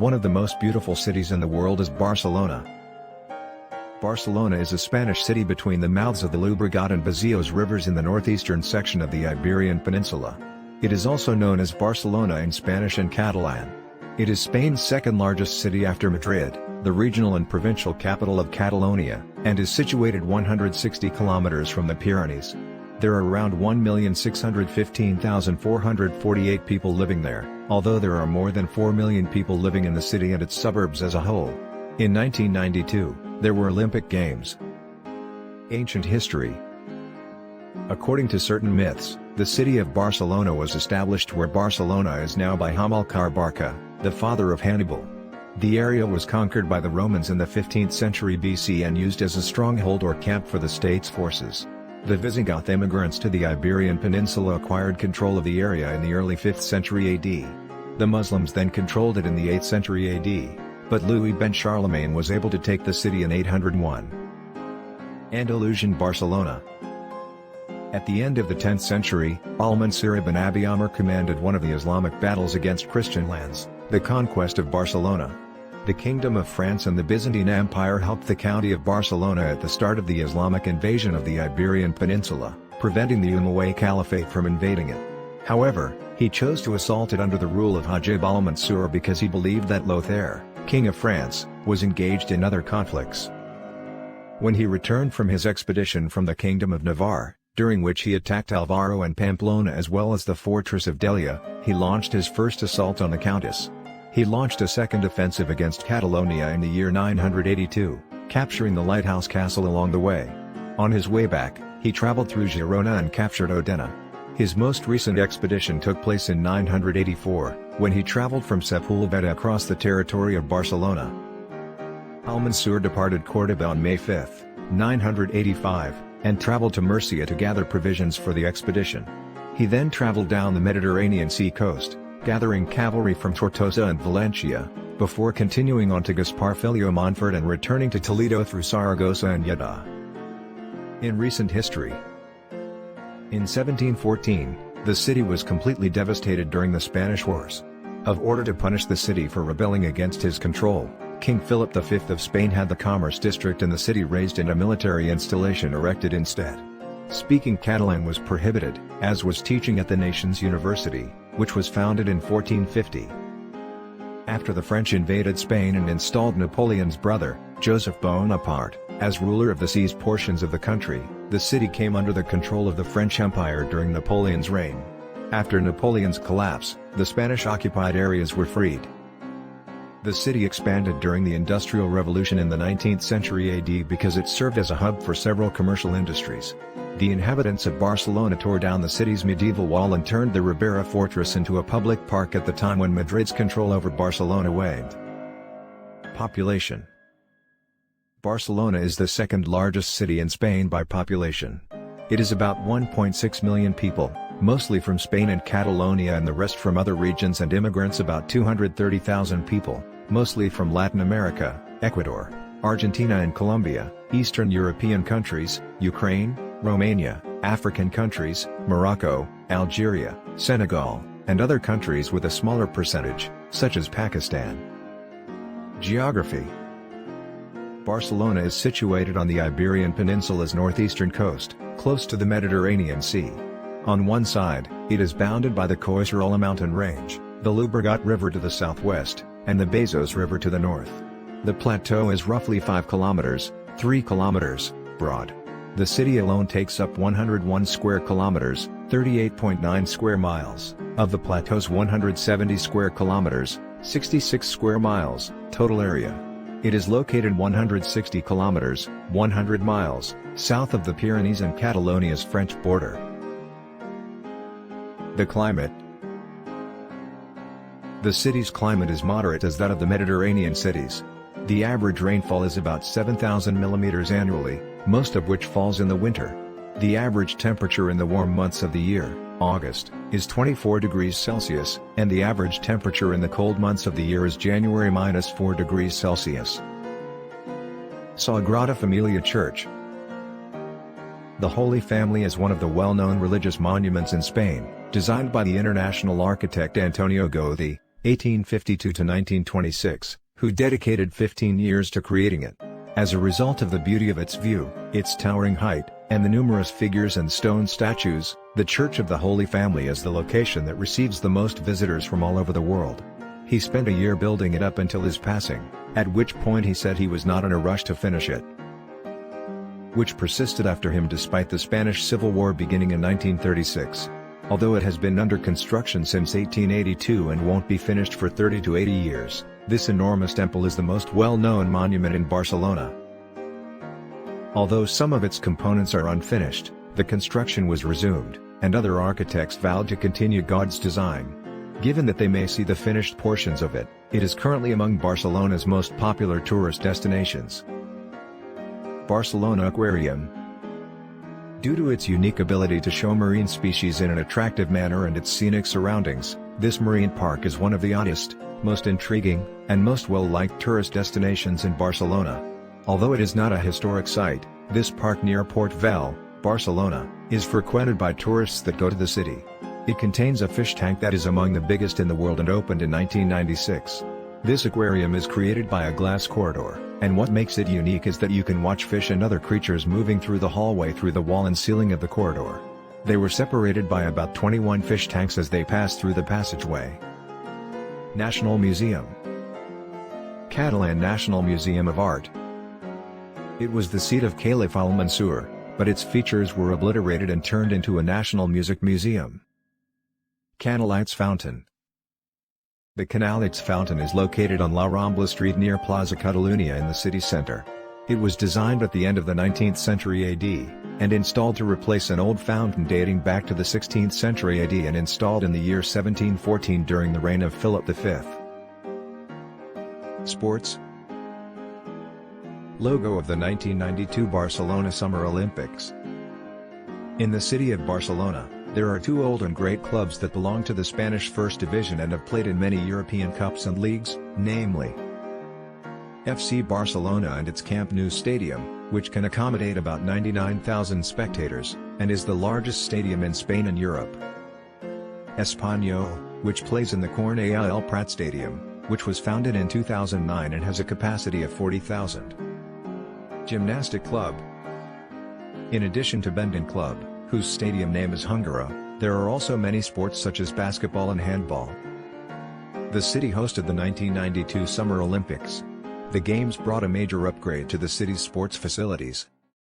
One of the most beautiful cities in the world is Barcelona. Barcelona is a Spanish city between the mouths of the Llobregat and Besòs rivers in the northeastern section of the Iberian Peninsula. It is also known as Barcelona in Spanish and Catalan. It is Spain's second largest city after Madrid, the regional and provincial capital of Catalonia, and is situated 160 kilometers from the Pyrenees. There are around 1,615,448 people living there, although there are more than 4 million people living in the city and its suburbs as a whole. In 1992, there were Olympic Games. Ancient history. According to certain myths, the city of Barcelona was established where Barcelona is now by Hamilcar Barca, the father of Hannibal. The area was conquered by the Romans in the 15th century BC and used as a stronghold or camp for the state's forces. The Visigoth immigrants to the Iberian Peninsula acquired control of the area in the early 5th century AD. The Muslims then controlled it in the 8th century AD, but Louis ben Charlemagne was able to take the city in 801. Andalusian Barcelona. At the end of the 10th century, Al-Mansur ibn Abi Amr commanded one of the Islamic battles against Christian lands, the conquest of Barcelona. The Kingdom of France and the Byzantine Empire helped the county of Barcelona at the start of the Islamic invasion of the Iberian Peninsula, preventing the Umayyad Caliphate from invading it. However, he chose to assault it under the rule of Hajib al-Mansur because he believed that Lothair, King of France, was engaged in other conflicts. When he returned from his expedition from the Kingdom of Navarre, during which he attacked Alvaro and Pamplona as well as the fortress of Delia, he launched his first assault on the Countess. He launched a second offensive against Catalonia in the year 982, capturing the lighthouse castle along the way. On his way back, he traveled through Girona and captured Odena. His most recent expedition took place in 984, when he traveled from Sepúlveda across the territory of Barcelona. Al-Mansur departed Córdoba on May 5, 985, and traveled to Murcia to gather provisions for the expedition. He then traveled down the Mediterranean sea coast, gathering cavalry from Tortosa and Valencia, before continuing on to Gaspar Montfort and returning to Toledo through Saragossa and Lleida. In recent history. In 1714, the city was completely devastated during the Spanish Wars. Of order to punish the city for rebelling against his control, King Philip V of Spain had the commerce district in the city razed and a military installation erected instead. Speaking Catalan was prohibited, as was teaching at the nation's university, which was founded in 1450. After the French invaded Spain and installed Napoleon's brother, Joseph Bonaparte, as ruler of the seized portions of the country, the city came under the control of the French Empire during Napoleon's reign. After Napoleon's collapse, the Spanish-occupied areas were freed. The city expanded during the Industrial Revolution in the 19th century AD because it served as a hub for several commercial industries. The inhabitants of Barcelona tore down the city's medieval wall and turned the Ribera fortress into a public park at the time when Madrid's control over Barcelona waned. Population. Barcelona is the second largest city in Spain by population. It is about 1.6 million people, mostly from Spain and Catalonia and the rest from other regions, and immigrants about 230,000 people, mostly from Latin America, Ecuador, Argentina and Colombia, Eastern European countries, Ukraine, Romania, African countries, Morocco, Algeria, Senegal, and other countries with a smaller percentage, such as Pakistan. Geography. Barcelona is situated on the Iberian Peninsula's northeastern coast, close to the Mediterranean Sea. On one side, it is bounded by the Collserola mountain range, the Llobregat River to the southwest, and the Besòs River to the north. The plateau is roughly 5 kilometers, 3 kilometers, broad. The city alone takes up 101 square kilometers, 38.9 square miles, of the plateau's 170 square kilometers, 66 square miles, total area. It is located 160 kilometers, 100 miles, south of the Pyrenees and Catalonia's French border. The climate. The city's climate is moderate as that of the Mediterranean cities. The average rainfall is about 7,000 millimeters annually, most of which falls in the winter. The average temperature in the warm months of the year, August, is 24 degrees Celsius, and the average temperature in the cold months of the year is January -4 degrees Celsius. Sagrada Familia Church. The Holy Family is one of the well-known religious monuments in Spain, designed by the international architect Antonio Gaudí, 1852 to 1926, who dedicated 15 years to creating it. As a result of the beauty of its view, its towering height, and the numerous figures and stone statues, the Church of the Holy Family is the location that receives the most visitors from all over the world. He spent a year building it up until his passing, at which point he said he was not in a rush to finish it, which persisted after him despite the Spanish Civil War beginning in 1936. Although it has been under construction since 1882 and won't be finished for 30 to 80 years, this enormous temple is the most well-known monument in Barcelona. Although some of its components are unfinished, the construction was resumed, and other architects vowed to continue God's design. Given that they may see the finished portions of it, it is currently among Barcelona's most popular tourist destinations. Barcelona Aquarium. Due to its unique ability to show marine species in an attractive manner and its scenic surroundings, this marine park is one of the oddest, most intriguing, and most well-liked tourist destinations in Barcelona. Although it is not a historic site, this park near Port Vell, Barcelona, is frequented by tourists that go to the city. It contains a fish tank that is among the biggest in the world and opened in 1996. This aquarium is created by a glass corridor, and what makes it unique is that you can watch fish and other creatures moving through the hallway through the wall and ceiling of the corridor. They were separated by about 21 fish tanks as they passed through the passageway. National Museum. Catalan National Museum of Art. It was the seat of Caliph al-Mansur, but its features were obliterated and turned into a national music museum. Canalites Fountain. The Canalites Fountain is located on La Rambla Street near Plaza Catalunya in the city center. It was designed at the end of the 19th century AD, and installed to replace an old fountain dating back to the 16th century AD and installed in the year 1714 during the reign of Philip V. Sports. Logo of the 1992 Barcelona Summer Olympics. In the city of Barcelona, there are two old and great clubs that belong to the Spanish First Division and have played in many European cups and leagues, namely FC Barcelona and its Camp Nou stadium, which can accommodate about 99,000 spectators, and is the largest stadium in Spain and Europe. Espanyol, which plays in the Cornellà El Prat Stadium, which was founded in 2009 and has a capacity of 40,000. Gymnastic Club. In addition to Bendon Club, whose stadium name is Hungara, there are also many sports such as basketball and handball. The city hosted the 1992 Summer Olympics. The Games brought a major upgrade to the city's sports facilities.